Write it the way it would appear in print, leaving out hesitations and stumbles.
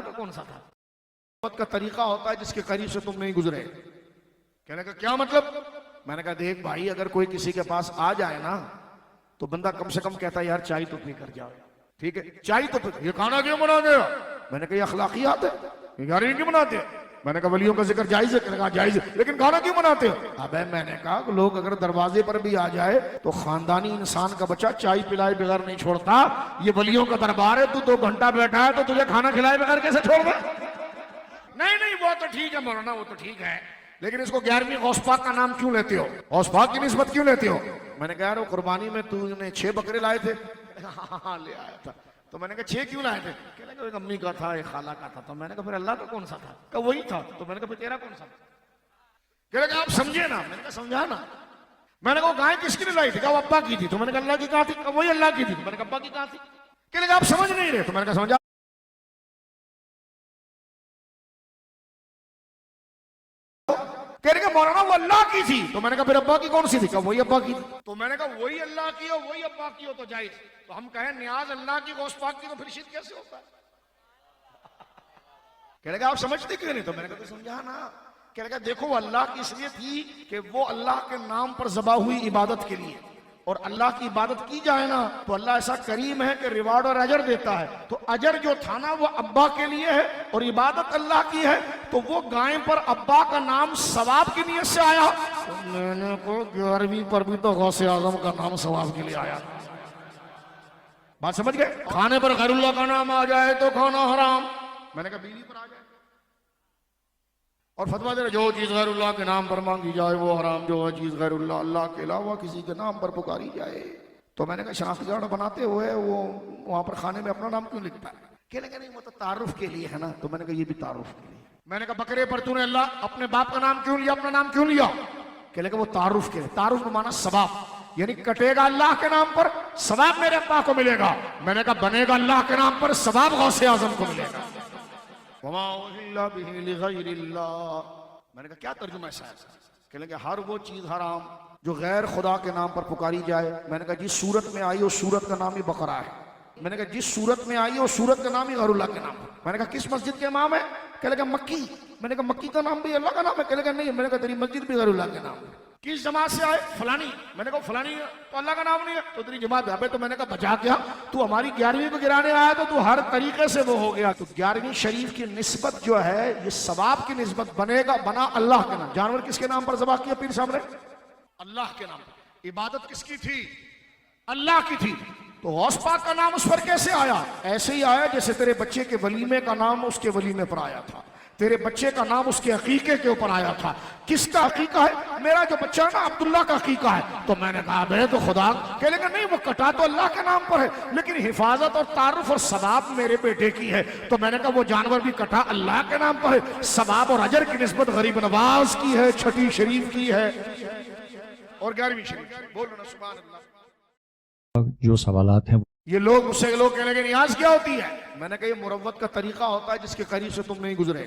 کا کون سا تھا؟ محبت کا طریقہ ہوتا ہے جس کے قریب سے تم نہیں گزرے. کہنے کا کیا مطلب؟ میں نے کہا دیکھ بھائی، اگر کوئی کسی کے پاس آ جائے نا تو بندہ کم سے کم کہتا ہے یار چائے تو پی کر جاؤ. ٹھیک ہے، چائے تو پی. یہ کھانا کیوں بنا دیا؟ میں نے کہا یہ اخلاقیات ہے. یار یہ کیوں بناتے ہیں؟ میں نے کہا ولیوں کا ذکر جائز ہے. کہنے کہا جائز ہے، لیکن کھانا کیوں بناتے ہو؟ ابے میں نے کہا لوگ اگر دروازے پر بھی آ جائے تو خاندانی انسان کا بچہ چائے پلائے بغیر نہیں چھوڑتا. یہ ولیوں کا دربار ہے، تو 2 گھنٹہ بیٹھا ہے تو تجھے کھانا کھلائے بغیر کیسے چھوڑ دے؟ نہیں وہ تو ٹھیک ہے مولانا، وہ تو ٹھیک ہے، لیکن اس کو 11ویں غوث پاک کا نام کیوں لیتے ہو؟ غوث پاک کی نسبت کیوں لیتے ہو؟ میں نے کہا یار وہ قربانی میں تو نے 6 بکرے لائے تھے. ہاں لے آیا تھا. تو میں نے کہا 6 کیوں لائے تھے؟ کہنے کہ ایک امی کا تھا، ایک خالہ کا تھا. تو میں نے کہا پھر اللہ کا کون سا تھا؟ کہ وہی تھا. تو میں نے کہا پھر تیرا کون سا تھا؟ کہنے کہ آپ سمجھے نا. میں نے کہا سمجھا نا. میں نے کہا وہ گائے کس کی لائی تھی؟ کہ وہ ابا کی تھی. تو میں نے کہا اللہ کی کہاں تھی؟ کہ وہی اللہ کی تھی. میں نے کہا ابا کی کہاں تھی؟ کہنے کہ آپ سمجھ نہیں رہے. تو میں نے کہا سمجھا. کہنے کہ مولانا وہ اللہ کی تھی. تو میں نے کہا پھر ابا کی کون سی تھی؟ کہ وہی ابا کی تھی. تو میں نے کہا وہی اللہ کی ہو وہی ابا کی ہو تو جائز. تو ہم کہیں نیاز اللہ کی غوث پاک کی تو پھر شرک کیسے ہوتا ہے؟ کہنے کہ آپ سمجھتے کیوں نہیں؟ تو میں نے کہا تو سمجھا نا. کہنے کہ دیکھو وہ اللہ کی اس لیے تھی کہ وہ اللہ کے نام پر ذبح ہوئی عبادت کے لیے، اور اللہ کی عبادت کی جائے نا تو اللہ ایسا کریم ہے کہ ریوارڈ اور اجر دیتا ہے. تو اجر جو تھا نا وہ ابا کے لیے ہے اور عبادت اللہ کی ہے. تو وہ گائے پر ابا کا نام ثواب کی نیت سے آیا. تو میں نے کہا 11ویں پر بھی تو غوث اعظم کا نام ثواب کے لیے آیا. بات سمجھ گئے؟ کھانے پر غیر اللہ کا نام آ جائے تو کھانا حرام. میں نے کہا بیوی پر آ جائے اور فتویٰ دے رہے جو چیز غیر اللہ کے نام پر مانگی جائے وہ حرام، جو چیز غیر اللہ کے علاوہ کسی کے نام پر پکاری جائے. تو میں نے کہا شناختی کارڈ بناتے ہوئے وہ وہاں پر کھانے میں اپنا نام کیوں لکھتا ہے؟ کہنے کہ نہیں وہ تو تعارف کے لیے ہے نا. تو میں نے کہا یہ بھی تعارف کے لیے. میں نے کہا بکرے پر تو نے اللہ اپنے باپ کا نام کیوں لیا، اپنا نام کیوں لیا؟ کہنے کہ وہ تعارف کے لیے. تعارف کا معنی ثواب، یعنی کٹے گا اللہ کے نام پر ثواب میرے ابا کو ملے گا. میں نے کہا بنے گا اللہ کے نام پر ثواب غوث اعظم کو ملے گا. وما اہل بہ لغیر اللہ. میں نے کہا کیا ترجمہ ہے صاحب؟ کہنے کہ ہر وہ چیز حرام جو غیر خدا کے نام پر پکاری جائے. میں نے کہا جس صورت میں آئی اس صورت کا نام ہی بقرہ ہے. میں نے کہا جس صورت میں آئی اس صورت کا نام ہی غیر اللہ کے نام ہے. میں نے کہا کس مسجد کے امام ہے؟ کہنے کہ مکی. میں نے کہا مکی کا نام بھی اللہ کا نام ہے؟ کہنے کہ نہیں. میں نے کہا تیری مسجد بھی غیر اللہ کے نام ہے. کس جماعت سے آئے؟ فلانی. میں نے کہا فلانی تو اللہ کا نام نہیں ہے تو تیری جماعت ہے. تو میں نے کہا بچا کیا تو ہماری 11ویں کو گرانے آیا تو ہر طریقے سے وہ ہو گیا. تو 11ویں شریف کی نسبت جو ہے یہ ثواب کی نسبت بنے گا، بنا اللہ کے نام. جانور کس کے نام پر ذبح کیا پیر صاحب نے؟ اللہ کے نام پر. عبادت کس کی تھی؟ اللہ کی تھی. تو غوث پاک کا نام اس پر کیسے آیا؟ ایسے ہی آیا جیسے تیرے بچے کے ولیمے کا نام اس کے ولیمے پر آیا تھا، تیرے بچے کا نام اس کے عقیقے کے اوپر آیا تھا. کس کا عقیقہ ہے؟ میرا جو بچہ ہے نا عبداللہ کا عقیقہ ہے. تو میں نے کہا بے تو خدا. کہنے کہ نہیں وہ کٹا تو اللہ کے نام پر ہے لیکن حفاظت اور تعارف اور ثواب میرے بیٹے کی ہے. تو میں نے کہا وہ جانور بھی کٹا اللہ کے نام پر ہے، ثواب اور اجر کی نسبت غریب نواز کی ہے، چھٹی شریف کی ہے اور 11ویں شریف. بولو نا سبحان اللہ. جو سوالات ہیں یہ لوگ مجھ سے لوگ کہنے کہ نیاز کیا ہوتی ہے؟ میں نے کہا یہ مروت کا طریقہ ہوتا ہے جس کے قریب سے تم نہیں گزرے.